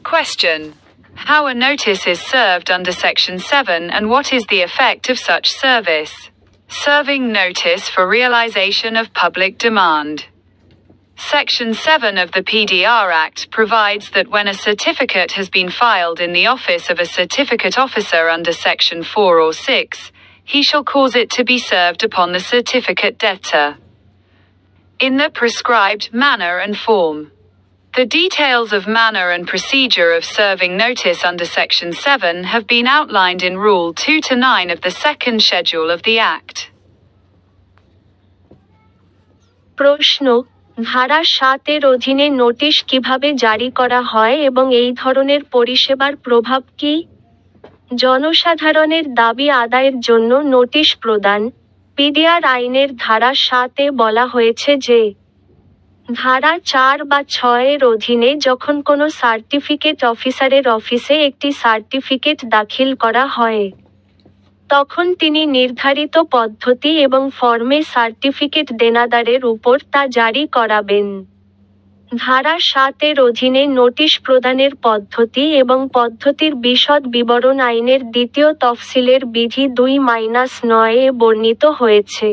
Question: how a notice is served under Section 7 and what is the effect of such service? Serving notice for realization of public demand. Section 7 of the PDR Act provides that when a certificate has been filed in the office of a certificate officer under Section 4 or 6, he shall cause it to be served upon the certificate debtor in the prescribed manner and form. The details of manner and procedure of serving notice under Section 7 have been outlined in Rule 2 to 9 of the second schedule of the Act. প্রশ্ন: ধারা 7 এর অধীনে notice কিভাবে জারি করা হয় এবং এই ধরনের পরিষেবার প্রভাব কী? জনসাধারণের দাবি আদায়ের জন্য নোটিশ প্রদান। পিডিআর আইনের ধারা 7 এ বলা হয়েছে যে, ধারা 4 বা 6 এর অধীনে যখন কোনো সার্টিফিকেট অফিসারের অফিসে একটি সার্টিফিকেট দাখিল করা হয়, তখন তিনি নির্ধারিত পদ্ধতি এবং ফর্মে সার্টিফিকেট দেনাদারের উপর তা জারি করাবেন। ধারা 7 এর অধীনে নোটিশ প্রদানের পদ্ধতি এবং পদ্ধতির বিশদ বিবরণ আইনের দ্বিতীয় তফসিলের বিধি 2-9 এ বর্ণিত হয়েছে।